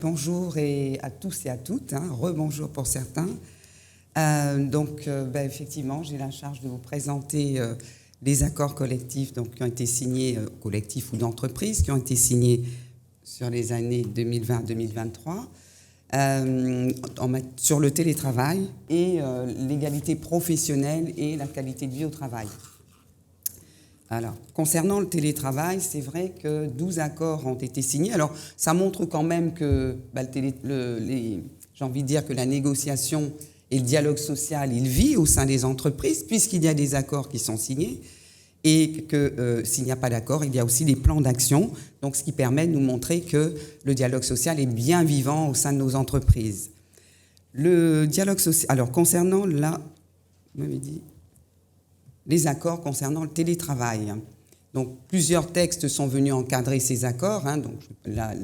Bonjour à tous et à toutes, rebonjour pour certains. Effectivement, j'ai la charge de vous présenter les accords collectifs qui ont été signés, collectifs ou d'entreprise, qui ont été signés sur les années 2020-2023, sur le télétravail et l'égalité professionnelle et la qualité de vie au travail. Alors, concernant le télétravail, c'est vrai que 12 accords ont été signés. Alors, ça montre quand même que, j'ai envie de dire que la négociation et le dialogue social, il vit au sein des entreprises, puisqu'il y a des accords qui sont signés, et que s'il n'y a pas d'accord, il y a aussi des plans d'action, donc ce qui permet de nous montrer que le dialogue social est bien vivant au sein de nos entreprises. Le dialogue social, alors concernant les accords concernant le télétravail. Donc, plusieurs textes sont venus encadrer ces accords. Donc, là,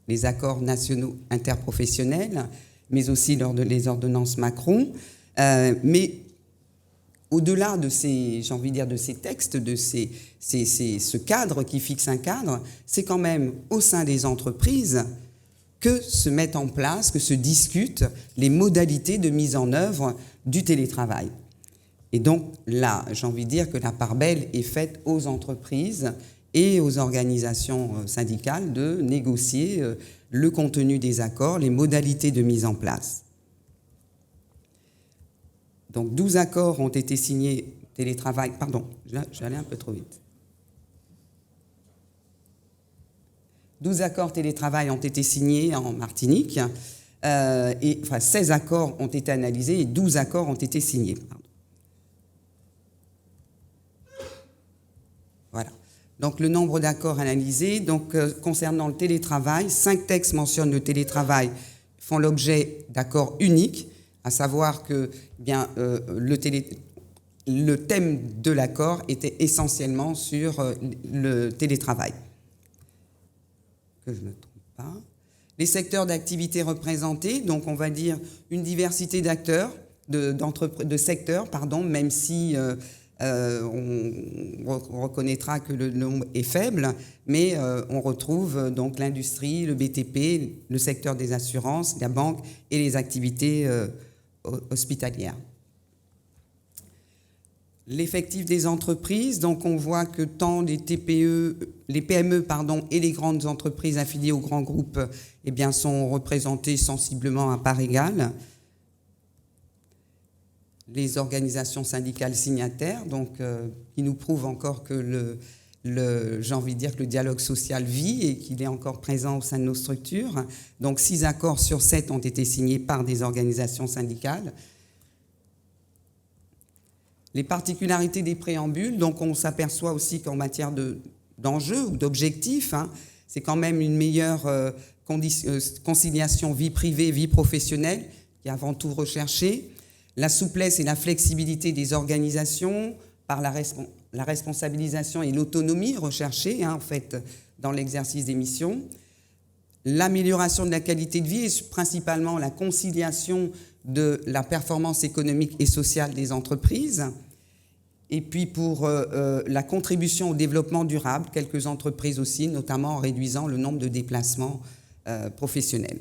les accords nationaux interprofessionnels, mais aussi lors des ordonnances Macron. Mais au-delà de ces, j'ai envie de dire, de ces textes, de ce cadre qui fixe un cadre, c'est quand même au sein des entreprises que se mettent en place, que se discutent les modalités de mise en œuvre du télétravail. Et donc là, j'ai envie de dire que la part belle est faite aux entreprises et aux organisations syndicales de négocier le contenu des accords, les modalités de mise en place. Donc 12 accords ont été signés télétravail. Pardon, j'allais un peu trop vite. 12 accords télétravail ont été signés en Martinique. 16 accords ont été analysés et 12 accords ont été signés. Voilà. Donc, le nombre d'accords analysés. Donc, concernant le télétravail, 5 textes mentionnent le télétravail, font l'objet d'accords uniques, à savoir que le thème de l'accord était essentiellement sur le télétravail. Que je ne me trompe pas. Les secteurs d'activité représentés, donc on va dire une diversité d'acteurs, de secteurs, même si on reconnaîtra que le nombre est faible, mais on retrouve donc l'industrie, le BTP, le secteur des assurances, la banque et les activités hospitalières. L'effectif des entreprises, donc on voit que tant les PME et les grandes entreprises affiliées aux grands groupes sont représentées sensiblement à part égale. Les organisations syndicales signataires, qui nous prouvent encore que j'ai envie de dire que le dialogue social vit et qu'il est encore présent au sein de nos structures. Donc 6 accords sur 7 ont été signés par des organisations syndicales. Les particularités des préambules, donc on s'aperçoit aussi qu'en matière d'enjeux ou d'objectifs, c'est quand même une meilleure conciliation vie privée, vie professionnelle, qui est avant tout recherchée. La souplesse et la flexibilité des organisations par la responsabilisation et l'autonomie recherchée dans l'exercice des missions. L'amélioration de la qualité de vie et principalement la conciliation de la performance économique et sociale des entreprises. Et puis pour la contribution au développement durable, quelques entreprises aussi, notamment en réduisant le nombre de déplacements professionnels.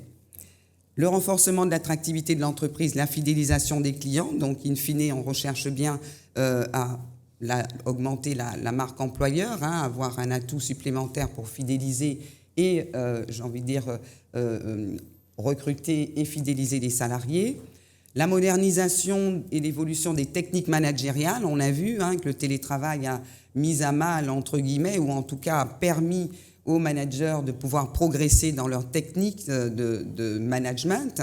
Le renforcement de l'attractivité de l'entreprise, la fidélisation des clients, donc in fine, on recherche bien à augmenter la marque employeur, avoir un atout supplémentaire pour fidéliser et, j'ai envie de dire, recruter et fidéliser les salariés. La modernisation et l'évolution des techniques managériales, on a vu que le télétravail a mis à mal, entre guillemets, ou en tout cas a permis aux managers de pouvoir progresser dans leur technique de management.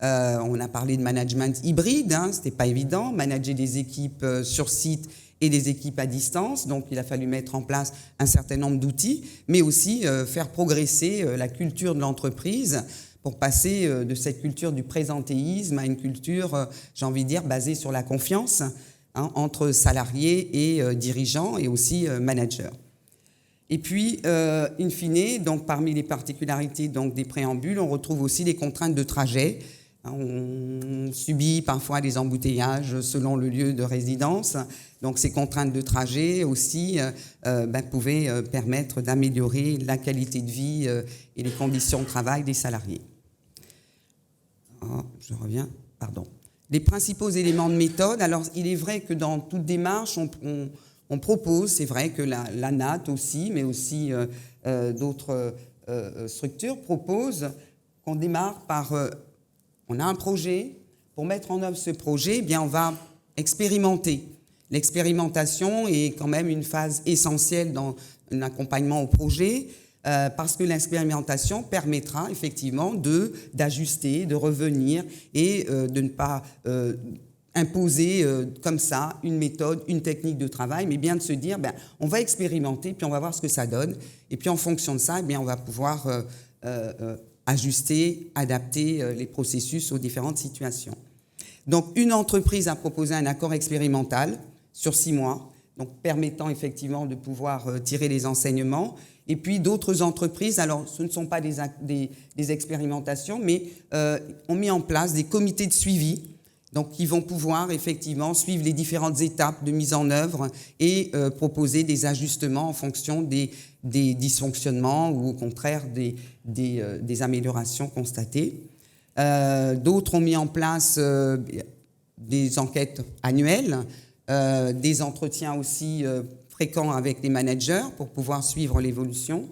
On a parlé de management hybride, c'était pas évident, manager des équipes sur site et des équipes à distance, donc il a fallu mettre en place un certain nombre d'outils, mais aussi faire progresser la culture de l'entreprise pour passer de cette culture du présentéisme à une culture, j'ai envie de dire, basée sur la confiance entre salariés et dirigeants et aussi managers. Et puis, in fine, donc, parmi les particularités des préambules, on retrouve aussi les contraintes de trajet. On subit parfois des embouteillages selon le lieu de résidence. Donc ces contraintes de trajet aussi pouvaient permettre d'améliorer la qualité de vie et les conditions de travail des salariés. Je reviens, pardon. Les principaux éléments de méthode. Alors il est vrai que dans toute démarche, on propose, c'est vrai que la NAT aussi, mais aussi d'autres structures proposent qu'on démarre par... on a un projet. Pour mettre en œuvre ce projet, eh bien, on va expérimenter. L'expérimentation est quand même une phase essentielle dans l'accompagnement au projet parce que l'expérimentation permettra effectivement d'ajuster, de revenir et de ne pas imposer comme ça une méthode, une technique de travail, mais bien de se dire on va expérimenter puis on va voir ce que ça donne et puis en fonction de ça, eh bien, on va pouvoir ajuster, adapter les processus aux différentes situations. Donc, une entreprise a proposé un accord expérimental sur 6 mois, donc permettant effectivement de pouvoir tirer les enseignements. Et puis, d'autres entreprises, alors ce ne sont pas des expérimentations, mais ont mis en place des comités de suivi, donc qui vont pouvoir effectivement suivre les différentes étapes de mise en œuvre et proposer des ajustements en fonction des dysfonctionnements ou au contraire des améliorations constatées. D'autres ont mis en place des enquêtes annuelles, des entretiens aussi fréquents avec les managers pour pouvoir suivre l'évolution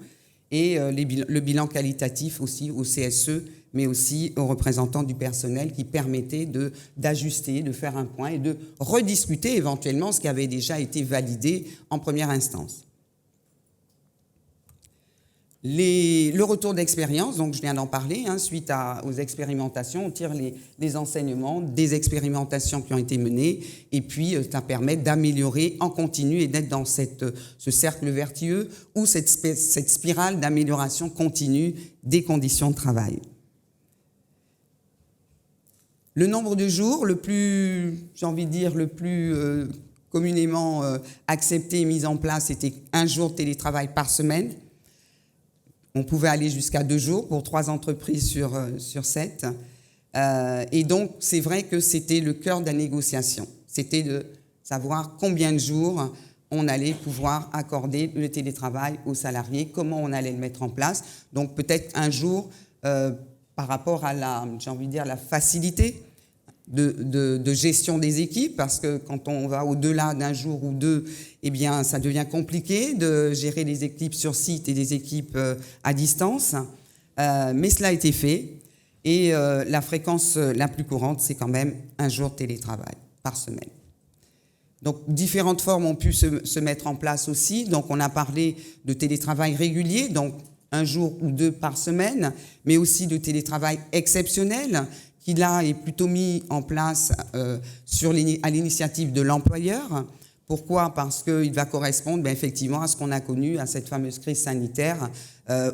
et le bilan qualitatif aussi au CSE, mais aussi aux représentants du personnel qui permettait d'ajuster, de faire un point et de rediscuter éventuellement ce qui avait déjà été validé en première instance. Le retour d'expérience, donc je viens d'en parler, suite aux expérimentations, on tire les enseignements des expérimentations qui ont été menées et puis ça permet d'améliorer en continu et d'être dans ce cercle vertueux ou cette spirale d'amélioration continue des conditions de travail. Le nombre de jours, le plus communément accepté et mis en place, c'était 1 jour de télétravail par semaine. On pouvait aller jusqu'à 2 jours pour 3 entreprises sur 7. Et donc, c'est vrai que c'était le cœur de la négociation. C'était de savoir combien de jours on allait pouvoir accorder le télétravail aux salariés, comment on allait le mettre en place. Donc, peut-être 1 jour par rapport à la facilité de gestion des équipes, parce que quand on va au-delà d'1 jour ou 2, eh bien, ça devient compliqué de gérer les équipes sur site et des équipes à distance. Mais cela a été fait. Et la fréquence la plus courante, c'est quand même 1 jour de télétravail par semaine. Donc, différentes formes ont pu se mettre en place aussi. Donc, on a parlé de télétravail régulier, donc 1 jour ou 2 par semaine, mais aussi de télétravail exceptionnel, qui là est plutôt mis en place à l'initiative de l'employeur. Pourquoi ? Parce qu'il va correspondre effectivement à ce qu'on a connu, à cette fameuse crise sanitaire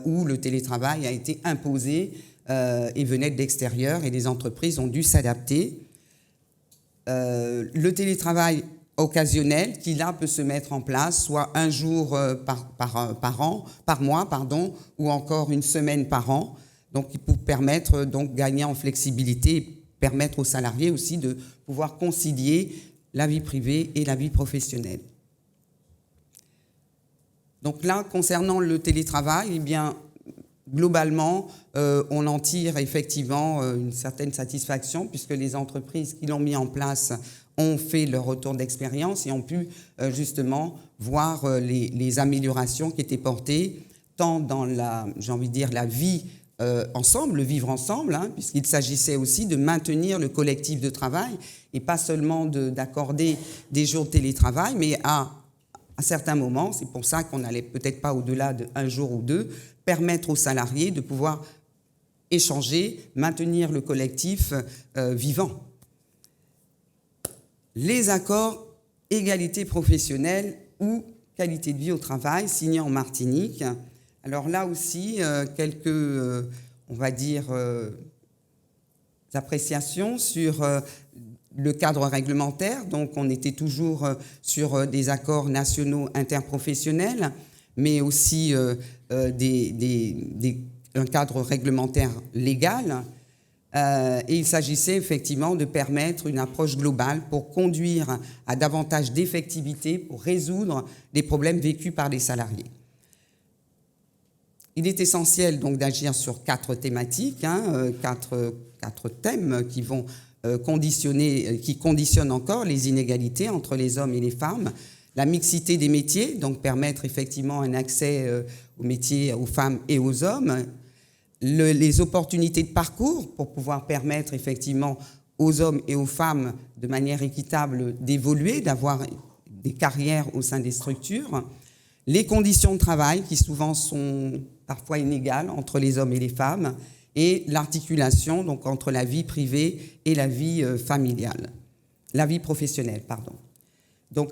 où le télétravail a été imposé et venait de l'extérieur et les entreprises ont dû s'adapter. Le télétravail occasionnel qui là peut se mettre en place, soit 1 jour par mois, ou encore 1 semaine par an. Donc, pour permettre de gagner en flexibilité et permettre aux salariés aussi de pouvoir concilier la vie privée et la vie professionnelle. Donc là, concernant le télétravail, eh bien, globalement, on en tire effectivement une certaine satisfaction puisque les entreprises qui l'ont mis en place ont fait leur retour d'expérience et ont pu justement voir les améliorations qui étaient portées tant dans la vie ensemble, le vivre ensemble, puisqu'il s'agissait aussi de maintenir le collectif de travail et pas seulement d'accorder des jours de télétravail, mais à certains moments, c'est pour ça qu'on n'allait peut-être pas au-delà d'1 jour ou 2, permettre aux salariés de pouvoir échanger, maintenir le collectif vivant. Les accords égalité professionnelle ou qualité de vie au travail signés en Martinique. Alors là aussi, quelques, appréciations sur le cadre réglementaire. Donc, on était toujours sur des accords nationaux interprofessionnels, mais aussi un cadre réglementaire légal. Et il s'agissait effectivement de permettre une approche globale pour conduire à davantage d'effectivité, pour résoudre les problèmes vécus par les salariés. Il est essentiel donc d'agir sur 4 thématiques, quatre thèmes qui vont qui conditionnent encore les inégalités entre les hommes et les femmes. La mixité des métiers, donc permettre effectivement un accès aux métiers aux femmes et aux hommes. Les opportunités de parcours pour pouvoir permettre effectivement aux hommes et aux femmes de manière équitable d'évoluer, d'avoir des carrières au sein des structures. Les conditions de travail qui souvent sont parfois inégales entre les hommes et les femmes, et l'articulation donc entre la vie privée et la vie familiale, la vie professionnelle, pardon. Donc,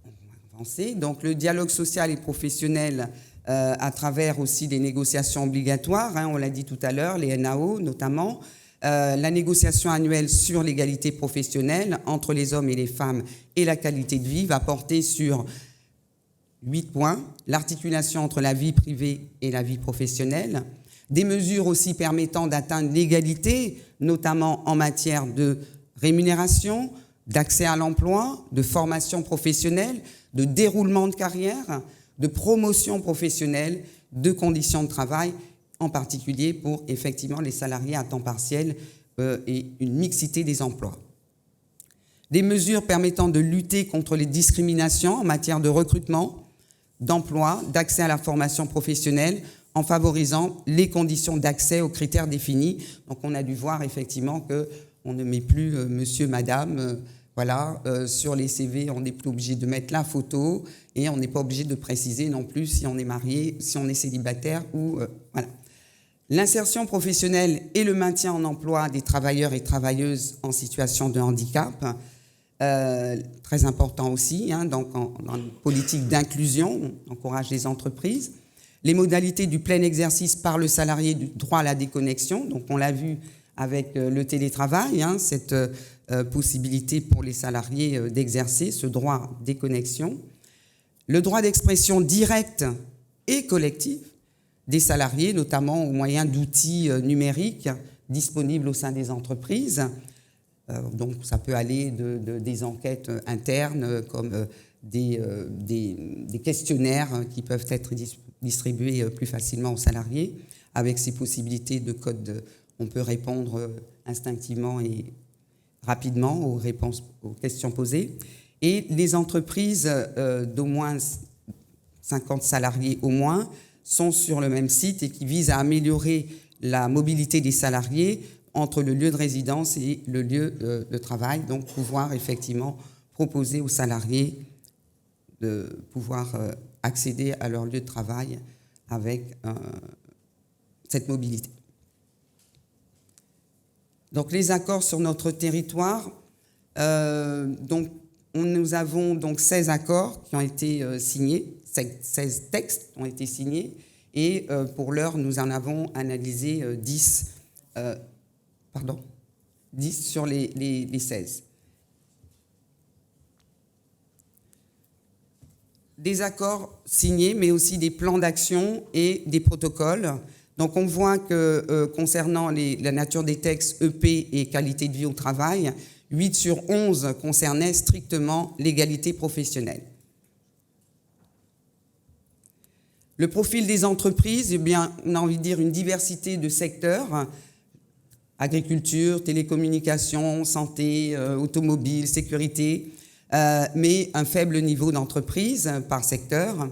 on va avancer. Donc, le dialogue social et professionnel à travers aussi des négociations obligatoires, on l'a dit tout à l'heure, les NAO notamment, la négociation annuelle sur l'égalité professionnelle entre les hommes et les femmes et la qualité de vie va porter sur 8 points, l'articulation entre la vie privée et la vie professionnelle, des mesures aussi permettant d'atteindre l'égalité, notamment en matière de rémunération, d'accès à l'emploi, de formation professionnelle, de déroulement de carrière, de promotion professionnelle, de conditions de travail, en particulier pour effectivement les salariés à temps partiel et une mixité des emplois. Des mesures permettant de lutter contre les discriminations en matière de recrutement, d'emploi, d'accès à la formation professionnelle, en favorisant les conditions d'accès aux critères définis. Donc on a dû voir effectivement qu'on ne met plus monsieur, madame, sur les CV, on n'est plus obligé de mettre la photo et on n'est pas obligé de préciser non plus si on est marié, si on est célibataire ou voilà. L'insertion professionnelle et le maintien en emploi des travailleurs et travailleuses en situation de handicap, très important aussi, donc dans une politique d'inclusion, on encourage les entreprises. Les modalités du plein exercice par le salarié du droit à la déconnexion, donc on l'a vu avec le télétravail, cette possibilité pour les salariés d'exercer ce droit à déconnexion. Le droit d'expression directe et collective des salariés, notamment au moyen d'outils numériques disponibles au sein des entreprises. Donc ça peut aller des enquêtes internes comme des questionnaires qui peuvent être distribués plus facilement aux salariés. Avec ces possibilités de code, on peut répondre instinctivement et rapidement aux questions posées. Et les entreprises d'au moins 50 salariés au moins sont sur le même site et qui visent à améliorer la mobilité des salariés entre le lieu de résidence et le lieu de travail, donc pouvoir effectivement proposer aux salariés de pouvoir accéder à leur lieu de travail avec cette mobilité. Donc les accords sur notre territoire, nous avons donc 16 accords qui ont été signés, 16 textes ont été signés, et pour l'heure, nous en avons analysé 10 sur les 16. Des accords signés, mais aussi des plans d'action et des protocoles. Donc on voit que concernant la nature des textes EP et qualité de vie au travail, 8 sur 11 concernaient strictement l'égalité professionnelle. Le profil des entreprises, on a envie de dire une diversité de secteurs, agriculture, télécommunications, santé, automobile, sécurité, mais un faible niveau d'entreprise par secteur.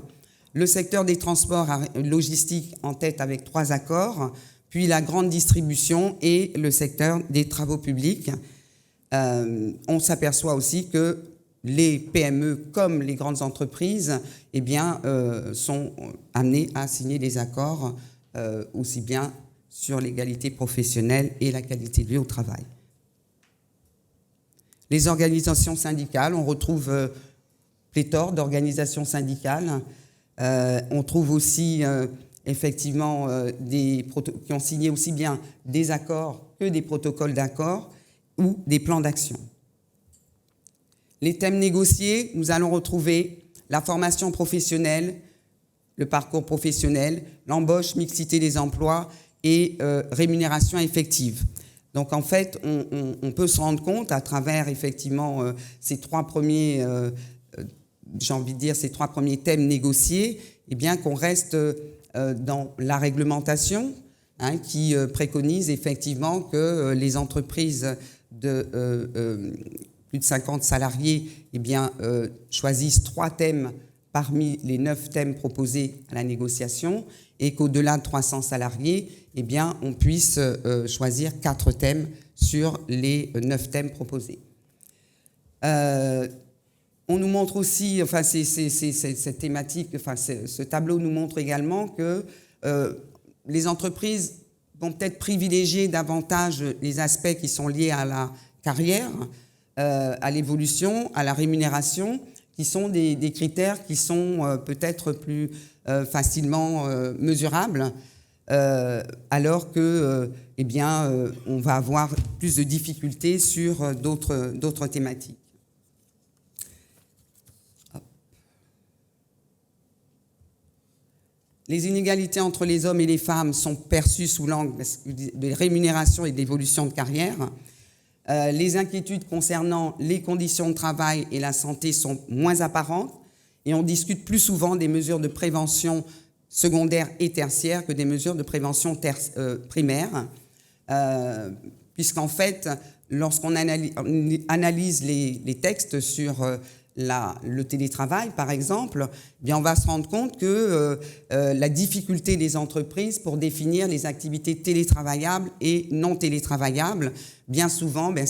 Le secteur des transports logistiques en tête avec 3 accords, puis la grande distribution et le secteur des travaux publics. On s'aperçoit aussi que les PME comme les grandes entreprises sont amenées à signer des accords aussi bien sur l'égalité professionnelle et la qualité de vie au travail. Les organisations syndicales, on retrouve pléthore d'organisations syndicales. On trouve aussi effectivement qui ont signé aussi bien des accords que des protocoles d'accord ou des plans d'action. Les thèmes négociés, nous allons retrouver la formation professionnelle, le parcours professionnel, l'embauche, mixité des emplois et rémunération effective. Donc en fait, on peut se rendre compte à travers effectivement ces trois premiers, j'ai envie de dire, ces trois premiers thèmes négociés, eh bien qu'on reste dans la réglementation, hein, qui préconise effectivement que les entreprises de plus de 50 salariés eh bien, choisissent 3 thèmes parmi les 9 thèmes proposés à la négociation, et qu'au-delà de 300 salariés, eh bien, on puisse choisir 4 thèmes sur les 9 thèmes proposés. On nous montre aussi, enfin, cette thématique, enfin, ce tableau nous montre également que les entreprises vont peut-être privilégier davantage les aspects qui sont liés à la carrière, à l'évolution, à la rémunération, qui sont des critères qui sont peut-être plus facilement mesurables, alors que, eh bien, on va avoir plus de difficultés sur d'autres thématiques. Les inégalités entre les hommes et les femmes sont perçues sous l'angle de rémunération et d'évolution de carrière. Les inquiétudes concernant les conditions de travail et la santé sont moins apparentes, et on discute plus souvent des mesures de prévention secondaire et tertiaire que des mesures de prévention primaire, puisqu'en fait, lorsqu'on analyse les textes sur le télétravail, par exemple, eh bien on va se rendre compte que la difficulté des entreprises pour définir les activités télétravaillables et non télétravaillables, bien souvent, ben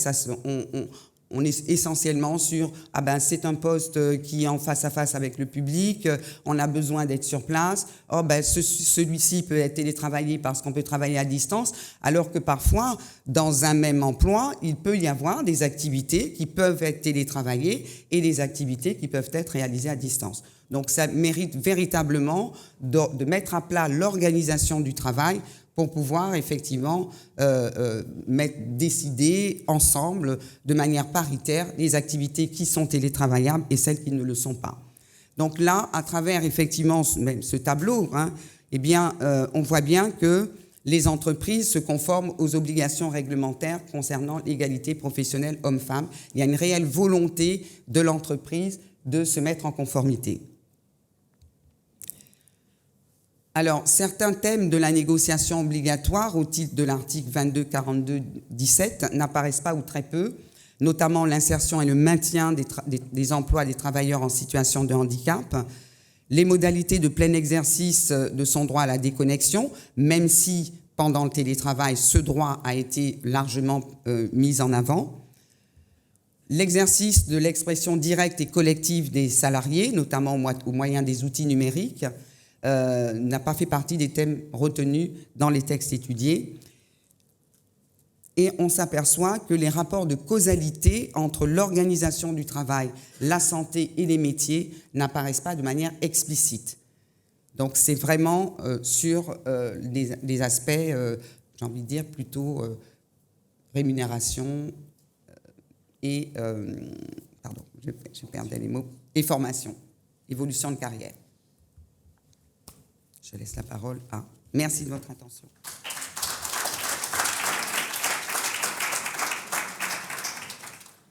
on est essentiellement sur c'est un poste qui est en face à face avec le public, on a besoin d'être sur place, celui-ci peut être télétravaillé parce qu'on peut travailler à distance, alors que parfois, dans un même emploi, il peut y avoir des activités qui peuvent être télétravaillées et des activités qui peuvent être réalisées à distance. Donc ça mérite véritablement de mettre à plat l'organisation du travail pour pouvoir effectivement décider ensemble, de manière paritaire, les activités qui sont télétravaillables et celles qui ne le sont pas. Donc là, à travers effectivement ce tableau, hein, eh bien, on voit bien que les entreprises se conforment aux obligations réglementaires concernant l'égalité professionnelle homme-femme. Il y a une réelle volonté de l'entreprise de se mettre en conformité. Alors, certains thèmes de la négociation obligatoire au titre de l'article 2242-17 n'apparaissent pas ou très peu, notamment l'insertion et le maintien des emplois des travailleurs en situation de handicap, les modalités de plein exercice de son droit à la déconnexion, même si pendant le télétravail, ce droit a été largement mis en avant, l'exercice de l'expression directe et collective des salariés, notamment au moyen des outils numériques, n'a pas fait partie des thèmes retenus dans les textes étudiés. Et on s'aperçoit que les rapports de causalité entre l'organisation du travail, la santé et les métiers n'apparaissent pas de manière explicite. Donc c'est vraiment sur des aspects, j'ai envie de dire, plutôt rémunération et, pardon, je perdais les mots, et formation, évolution de carrière. Je laisse la parole à... Merci de votre attention.